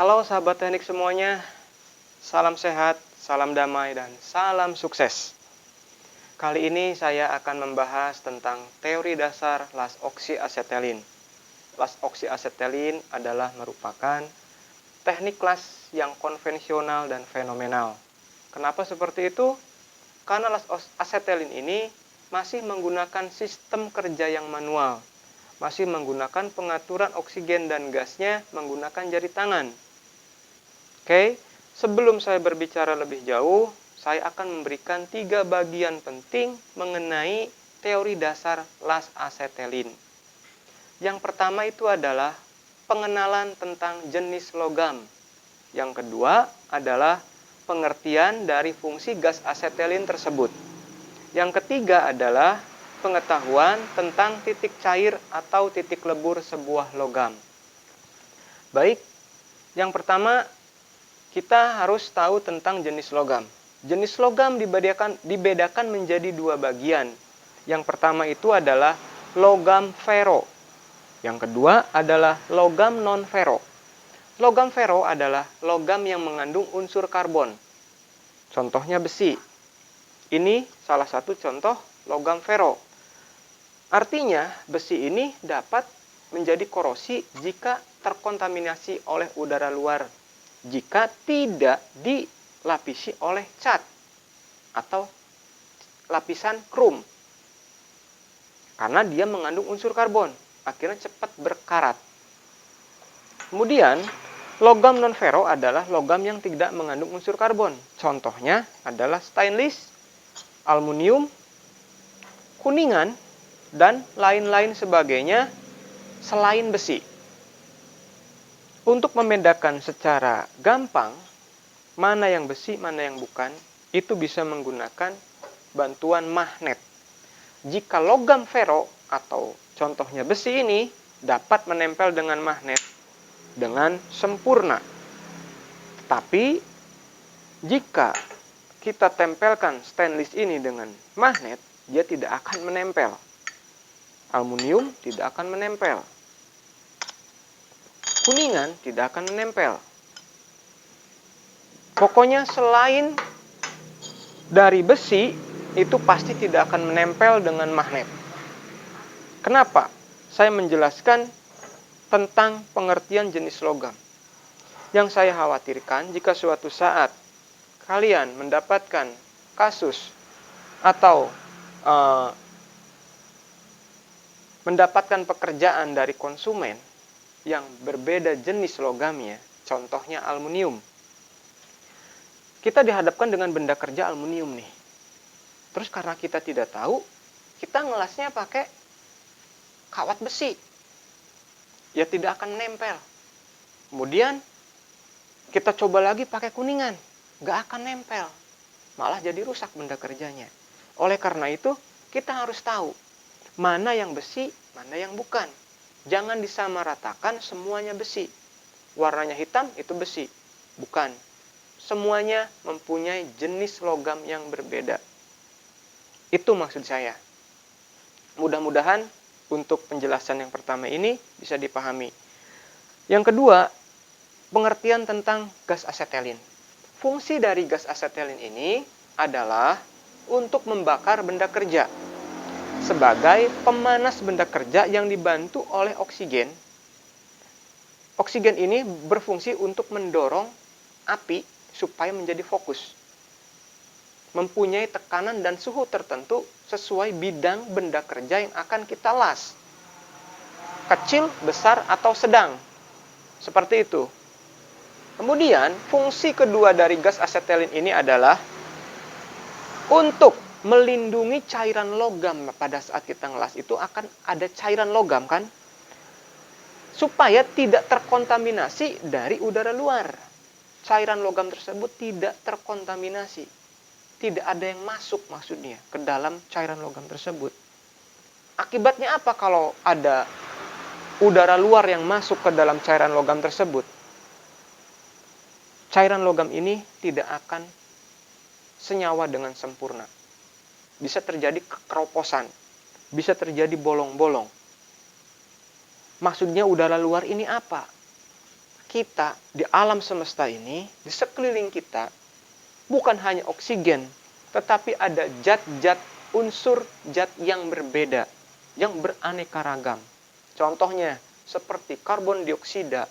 Halo sahabat teknik semuanya, salam sehat, salam damai, dan salam sukses. Kali ini saya akan membahas tentang teori dasar las oksiasetelin. Las oksiasetelin adalah merupakan teknik las yang konvensional dan fenomenal. Kenapa seperti itu? Karena las asetelin ini masih menggunakan sistem kerja yang manual, masih menggunakan pengaturan oksigen dan gasnya menggunakan jari tangan. Oke, sebelum saya berbicara lebih jauh, saya akan memberikan 3 bagian penting mengenai teori dasar las asetelin. Yang pertama itu adalah pengenalan tentang jenis logam. Yang kedua adalah pengertian dari fungsi gas asetelin tersebut. Yang ketiga adalah pengetahuan tentang titik cair atau titik lebur sebuah logam. Baik, yang pertama kita harus tahu tentang jenis logam. Jenis logam dibedakan menjadi 2 bagian. Yang pertama itu adalah logam fero. Yang kedua adalah logam non-fero. Logam fero adalah logam yang mengandung unsur karbon. Contohnya besi. Ini salah satu contoh logam fero. Artinya, besi ini dapat menjadi korosi jika terkontaminasi oleh udara luar, jika tidak dilapisi oleh cat atau lapisan krom. Karena dia mengandung unsur karbon, akhirnya cepat berkarat. Kemudian, logam non-fero adalah logam yang tidak mengandung unsur karbon. Contohnya adalah stainless, aluminium, kuningan, dan lain-lain sebagainya selain besi. Untuk membedakan secara gampang mana yang besi, mana yang bukan, itu bisa menggunakan bantuan magnet. Jika logam fero atau contohnya besi ini dapat menempel dengan magnet dengan sempurna. Tapi jika kita tempelkan stainless ini dengan magnet, dia tidak akan menempel. Aluminium tidak akan menempel. Kuningan tidak akan menempel. Pokoknya selain dari besi, itu pasti tidak akan menempel dengan magnet. Kenapa? Saya menjelaskan tentang pengertian jenis logam. Yang saya khawatirkan jika suatu saat kalian mendapatkan kasus atau mendapatkan pekerjaan dari konsumen yang berbeda jenis logamnya, contohnya aluminium. Kita dihadapkan dengan benda kerja aluminium nih. Terus karena kita tidak tahu, kita ngelasnya pakai kawat besi. Ya tidak akan menempel. Kemudian kita coba lagi pakai kuningan, nggak akan nempel. Malah jadi rusak benda kerjanya. Oleh karena itu, kita harus tahu mana yang besi, mana yang bukan. Jangan disamaratakan semuanya besi. Warnanya hitam itu besi. Bukan. Semuanya mempunyai jenis logam yang berbeda. Itu maksud saya. Mudah-mudahan untuk penjelasan yang pertama ini bisa dipahami. Yang kedua, pengertian tentang gas asetelin. Fungsi dari gas asetelin ini adalah untuk membakar benda kerja. Sebagai pemanas benda kerja yang dibantu oleh oksigen. Oksigen ini berfungsi untuk mendorong api supaya menjadi fokus. Mempunyai tekanan dan suhu tertentu sesuai bidang benda kerja yang akan kita las. Kecil, besar, atau sedang. Seperti itu. Kemudian, fungsi kedua dari gas asetelin ini adalah untuk melindungi cairan logam. Pada saat kita ngelas itu akan ada cairan logam kan? Supaya tidak terkontaminasi dari udara luar. Cairan logam tersebut tidak terkontaminasi. Tidak ada yang masuk maksudnya ke dalam cairan logam tersebut. Akibatnya apa kalau ada udara luar yang masuk ke dalam cairan logam tersebut? Cairan logam ini tidak akan senyawa dengan sempurna. Bisa terjadi kekeroposan, bisa terjadi bolong-bolong. Maksudnya udara luar ini apa? kita di alam semesta ini, di sekeliling kita, bukan hanya oksigen, tetapi ada zat-zat unsur zat yang berbeda, yang beraneka ragam. Contohnya seperti karbon dioksida,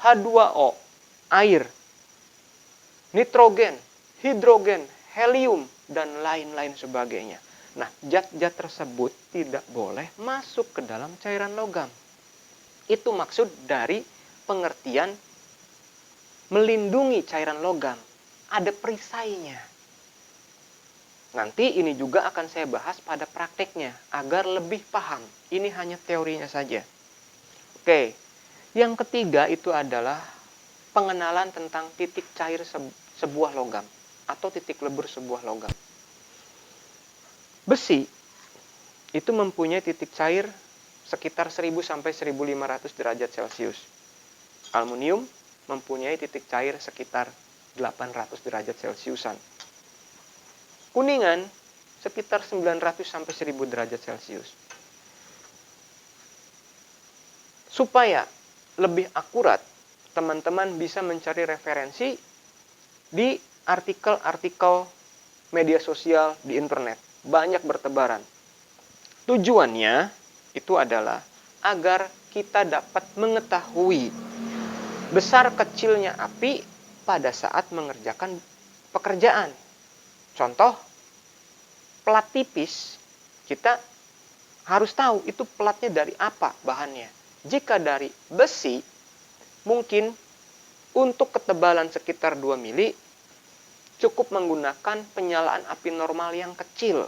H2O, air, nitrogen, hidrogen, helium, dan lain-lain sebagainya. Nah, zat-zat tersebut tidak boleh masuk ke dalam cairan logam. Itu maksud dari pengertian melindungi cairan logam. Ada perisainya. Nanti ini juga akan saya bahas pada prakteknya agar lebih paham. Ini hanya teorinya saja. Oke, yang ketiga itu adalah pengenalan tentang titik cair sebuah logam atau titik lebur sebuah logam. Besi itu mempunyai titik cair sekitar 1000 sampai 1500 derajat Celcius. Aluminium mempunyai titik cair sekitar 800 derajat Celciusan. Kuningan sekitar 900 sampai 1000 derajat Celcius. Supaya lebih akurat, teman-teman bisa mencari referensi di artikel-artikel media sosial di internet. Banyak bertebaran. Tujuannya itu adalah agar kita dapat mengetahui besar kecilnya api pada saat mengerjakan pekerjaan. Contoh, plat tipis, kita harus tahu itu platnya dari apa bahannya. Jika dari besi, mungkin untuk ketebalan sekitar 2 mili, cukup menggunakan penyalaan api normal yang kecil.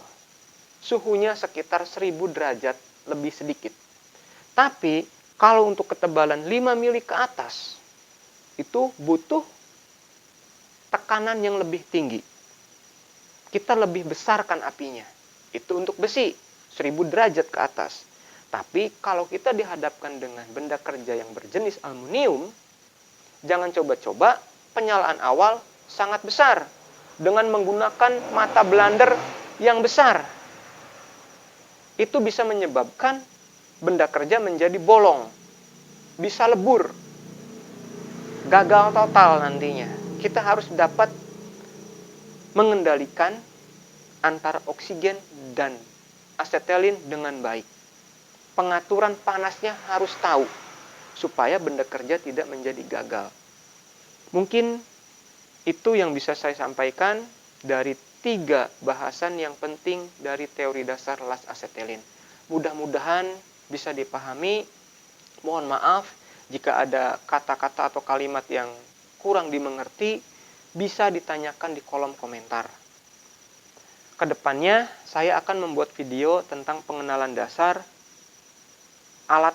Suhunya sekitar 1000 derajat lebih sedikit. Tapi, kalau untuk ketebalan 5 mili ke atas, itu butuh tekanan yang lebih tinggi. Kita lebih besarkan apinya. Itu untuk besi, 1000 derajat ke atas. Tapi kalau kita dihadapkan dengan benda kerja yang berjenis aluminium, jangan coba-coba penyalaan awal sangat besar dengan menggunakan mata blender yang besar. Itu bisa menyebabkan benda kerja menjadi bolong, bisa lebur, gagal total nantinya. Kita harus dapat mengendalikan antara oksigen dan asetelin dengan baik. Pengaturan panasnya harus tahu supaya benda kerja tidak menjadi gagal. Mungkin itu yang bisa saya sampaikan dari 3 bahasan yang penting dari teori dasar las asetelin. Mudah-mudahan bisa dipahami. Mohon maaf jika ada kata-kata atau kalimat yang kurang dimengerti, bisa ditanyakan di kolom komentar. Kedepannya saya akan membuat video tentang pengenalan dasar alat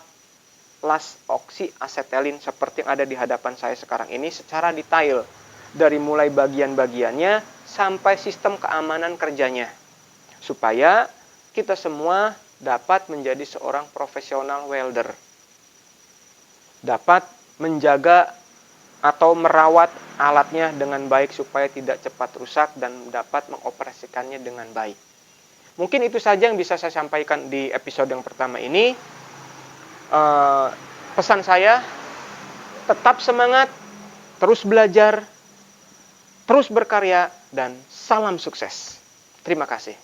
las oksiasetelin seperti yang ada di hadapan saya sekarang ini secara detail, dari mulai bagian-bagiannya sampai sistem keamanan kerjanya, supaya kita semua dapat menjadi seorang profesional welder, dapat menjaga atau merawat alatnya dengan baik supaya tidak cepat rusak dan dapat mengoperasikannya dengan baik. Mungkin itu saja yang bisa saya sampaikan di episode yang pertama ini. Pesan saya, tetap semangat, terus belajar, terus berkarya, dan salam sukses. Terima kasih.